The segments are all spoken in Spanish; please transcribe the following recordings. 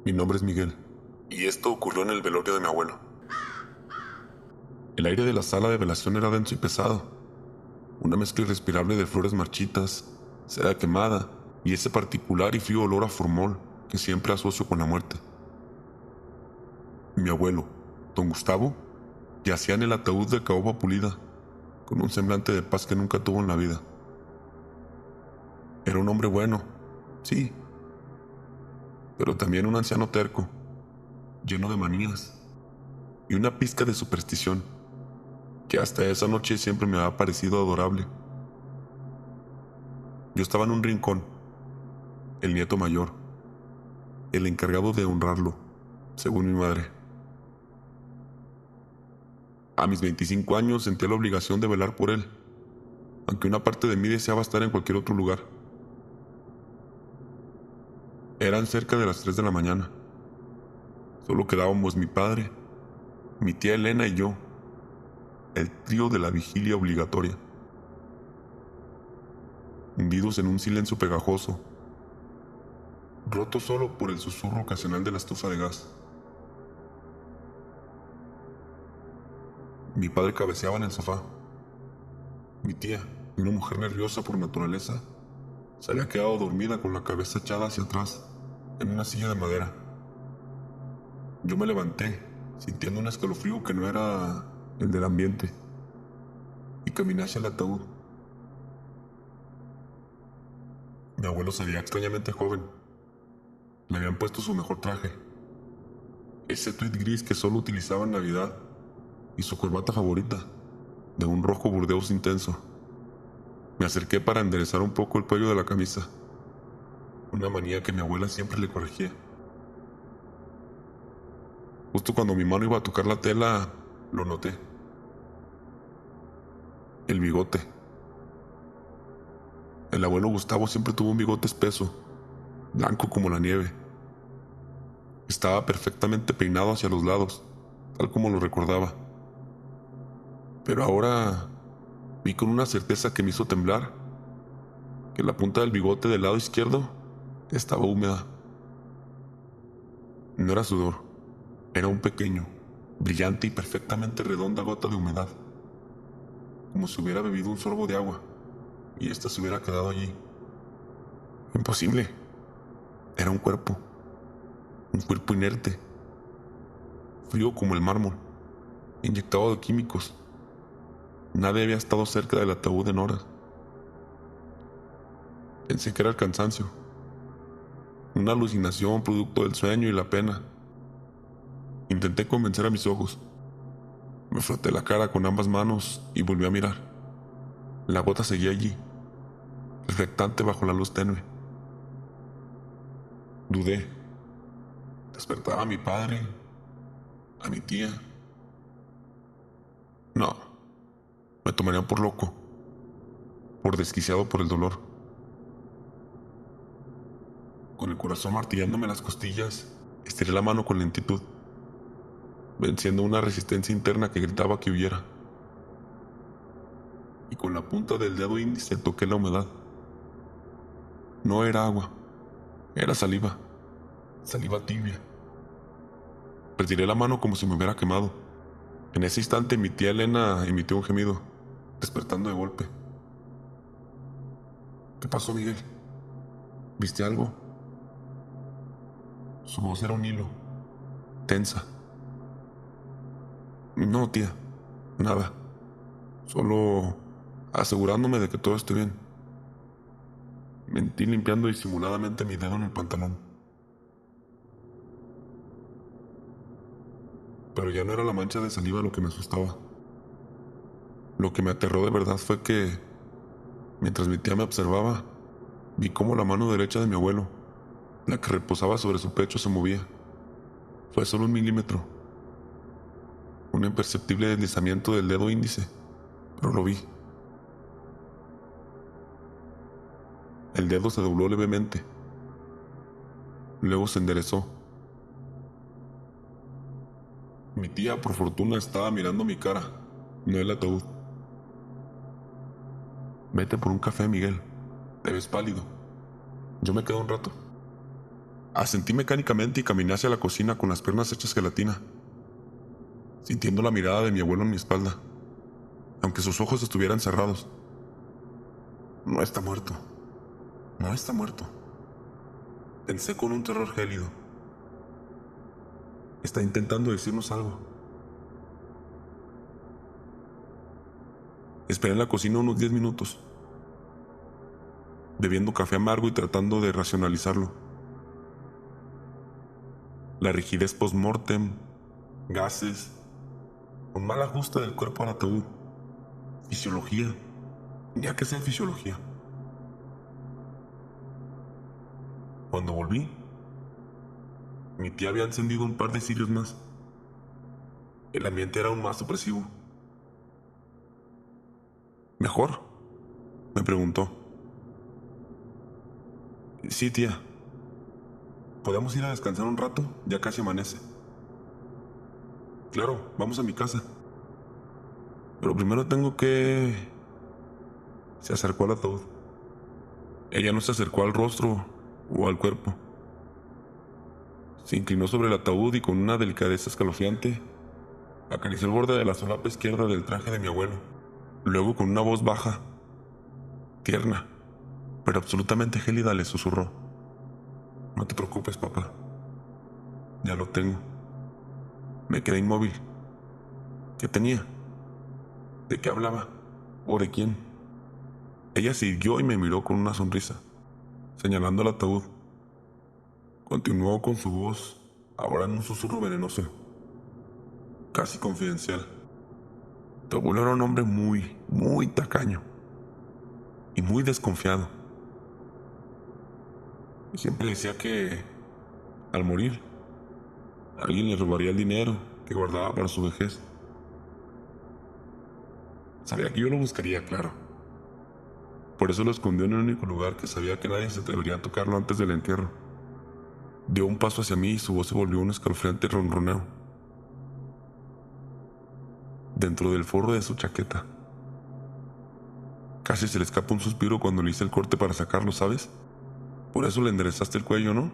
Mi nombre es Miguel, y esto ocurrió en el velorio de mi abuelo. El aire de la sala de velación era denso y pesado, una mezcla irrespirable de flores marchitas, seda quemada y ese particular y frío olor a formol que siempre asocio con la muerte. Mi abuelo, don Gustavo, yacía en el ataúd de caoba pulida, con un semblante de paz que nunca tuvo en la vida. Era un hombre bueno, sí, pero también un anciano terco, lleno de manías y una pizca de superstición que hasta esa noche siempre me había parecido adorable. Yo estaba en un rincón, el nieto mayor, el encargado de honrarlo, según mi madre. A mis 25 años sentía la obligación de velar por él, aunque una parte de mí deseaba estar en cualquier otro lugar. Eran cerca de las 3 de la mañana. Solo quedábamos mi padre, mi tía Elena y yo, el trío de la vigilia obligatoria, hundidos en un silencio pegajoso, roto solo por el susurro ocasional de la estufa de gas. Mi padre cabeceaba en el sofá. Mi tía, una mujer nerviosa por naturaleza, se había quedado dormida con la cabeza echada hacia atrás, en una silla de madera. Yo me levanté, sintiendo un escalofrío que no era el del ambiente, y caminé hacia el ataúd. Mi abuelo se veía extrañamente joven. Le habían puesto su mejor traje, ese tweed gris que solo utilizaba en Navidad, y su corbata favorita, de un rojo burdeos intenso. Me acerqué para enderezar un poco el cuello de la camisa, una manía que mi abuela siempre le corregía. Justo cuando mi mano iba a tocar la tela, lo noté. El bigote. El abuelo Gustavo siempre tuvo un bigote espeso, blanco como la nieve. Estaba perfectamente peinado hacia los lados, tal como lo recordaba. Pero ahora vi con una certeza que me hizo temblar que la punta del bigote del lado izquierdo estaba húmeda. No era sudor, era un pequeño, brillante y perfectamente redonda gota de humedad, como si hubiera bebido un sorbo de agua y ésta se hubiera quedado allí. Imposible. Era un cuerpo inerte, frío como el mármol, inyectado de químicos. Nadie había estado cerca del ataúd en horas. Pensé que era el cansancio, una alucinación producto del sueño y la pena. Intenté convencer a mis ojos. Me froté la cara con ambas manos y volví a mirar. La gota seguía allí, reflectante bajo la luz tenue. Dudé. Despertaba a mi padre, a mi tía. No, me tomarían por loco, por desquiciado por el dolor. Con el corazón martillándome las costillas, estiré la mano con lentitud, venciendo una resistencia interna que gritaba que huyera. Y con la punta del dedo índice toqué la humedad. No era agua, era saliva, saliva tibia. Retiré la mano como si me hubiera quemado. En ese instante mi tía Elena emitió un gemido, despertando de golpe. ¿Qué pasó, Miguel? ¿Viste algo? Su voz era un hilo, tensa. No, tía, nada. Solo asegurándome de que todo esté bien. Mentí limpiando disimuladamente mi dedo en el pantalón. Pero ya no era la mancha de saliva lo que me asustaba. Lo que me aterró de verdad fue que, mientras mi tía me observaba, vi cómo la mano derecha de mi abuelo, la que reposaba sobre su pecho, se movía. Fue solo 1 milímetro, un imperceptible deslizamiento del dedo índice, pero lo vi. El dedo se dobló levemente, luego se enderezó. Mi tía, por fortuna, estaba mirando mi cara, no el ataúd. Vete por un café, Miguel. Te ves pálido. Yo me quedo un rato. Asentí mecánicamente y caminé hacia la cocina con las piernas hechas gelatina, sintiendo la mirada de mi abuelo en mi espalda, aunque sus ojos estuvieran cerrados. No está muerto. No está muerto. Pensé con un terror gélido. Está intentando decirnos algo. Esperé en la cocina unos 10 minutos, bebiendo café amargo y tratando de racionalizarlo. La rigidez post-mortem, gases, un mal ajuste del cuerpo al ataúd, fisiología, ya que sea fisiología. Cuando volví, mi tía había encendido un par de cirios más. El ambiente era aún más opresivo. ¿Mejor?, me preguntó. Sí, tía. ¿Podemos ir a descansar un rato? Ya casi amanece. Claro, vamos a mi casa. Pero primero tengo que... Se acercó al ataúd. Ella no se acercó al rostro o al cuerpo. Se inclinó sobre el ataúd y con una delicadeza escalofriante acarició el borde de la solapa izquierda del traje de mi abuelo. Luego, con una voz baja, tierna, pero absolutamente gélida, le susurró: No te preocupes, papá. Ya lo tengo. Me quedé inmóvil. ¿Qué tenía? ¿De qué hablaba? ¿O de quién? Ella siguió y me miró con una sonrisa, señalando el ataúd. Continuó con su voz, ahora en un susurro venenoso, casi confidencial. Tu abuelo era un hombre muy tacaño y muy desconfiado. Y siempre decía que, al morir, alguien le robaría el dinero que guardaba para su vejez. Sabía que yo lo buscaría, claro. Por eso lo escondió en el único lugar que sabía que nadie se atrevería a tocarlo antes del entierro. Dio un paso hacia mí y su voz se volvió un escalofriante ronroneo. Dentro del forro de su chaqueta. Casi se le escapa un suspiro cuando le hice el corte para sacarlo, ¿sabes? Por eso le enderezaste el cuello, ¿no?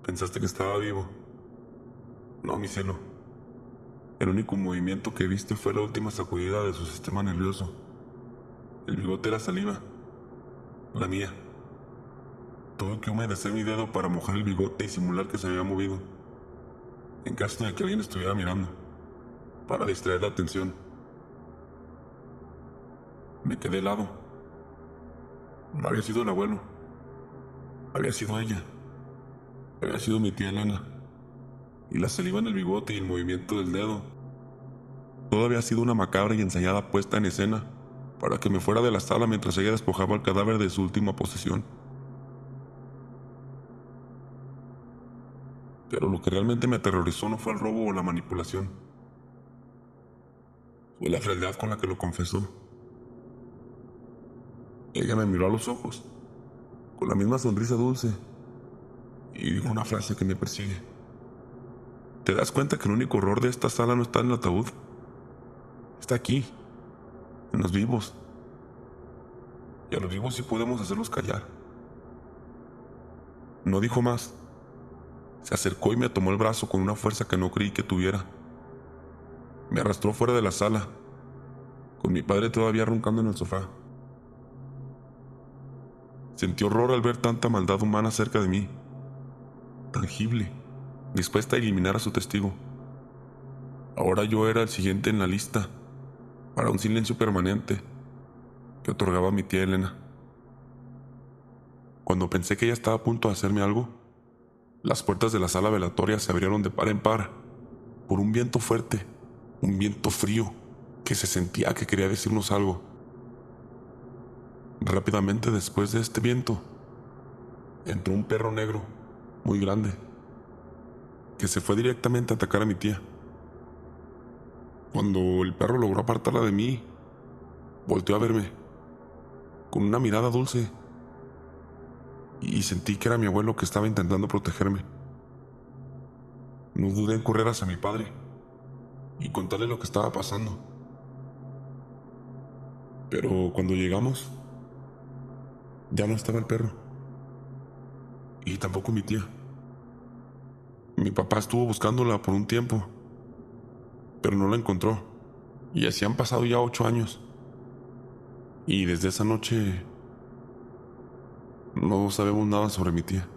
Pensaste que estaba vivo. No, mi cielo. El único movimiento que viste fue la última sacudida de su sistema nervioso. El bigote era saliva. La mía. Tuve que humedecer mi dedo para mojar el bigote y simular que se había movido, en caso de que alguien estuviera mirando, para distraer la atención. Me quedé helado. No había sido el abuelo. Había sido ella. Había sido mi tía Elena. Y la saliva en el bigote y el movimiento del dedo. Todo había sido una macabra y ensayada puesta en escena para que me fuera de la sala mientras ella despojaba el cadáver de su última posesión. Pero lo que realmente me aterrorizó no fue el robo o la manipulación. Fue la frialdad con la que lo confesó. Ella me miró a los ojos, con la misma sonrisa dulce, y dijo una frase que me persigue. ¿Te das cuenta que el único horror de esta sala no está en el ataúd? Está aquí, en los vivos. Y a los vivos sí podemos hacerlos callar. No dijo más. Se acercó y me tomó el brazo con una fuerza que no creí que tuviera. Me arrastró fuera de la sala, con mi padre todavía roncando en el sofá. Sentí horror al ver tanta maldad humana cerca de mí, tangible, dispuesta a eliminar a su testigo. Ahora yo era el siguiente en la lista, para un silencio permanente que otorgaba mi tía Elena. Cuando pensé que ella estaba a punto de hacerme algo, las puertas de la sala velatoria se abrieron de par en par, por un viento fuerte, un viento frío, que se sentía que quería decirnos algo. Rápidamente después de este viento, entró un perro negro, muy grande, que se fue directamente a atacar a mi tía. Cuando el perro logró apartarla de mí, volteó a verme, con una mirada dulce, y sentí que era mi abuelo que estaba intentando protegerme. No dudé en correr hacia mi padre y contarle lo que estaba pasando. Pero cuando llegamos, ya no estaba el perro. y tampoco mi tía. Mi papá estuvo buscándola por un tiempo, pero no la encontró. Y así han pasado ya 8 años. Y desde esa noche no sabemos nada sobre mi tía.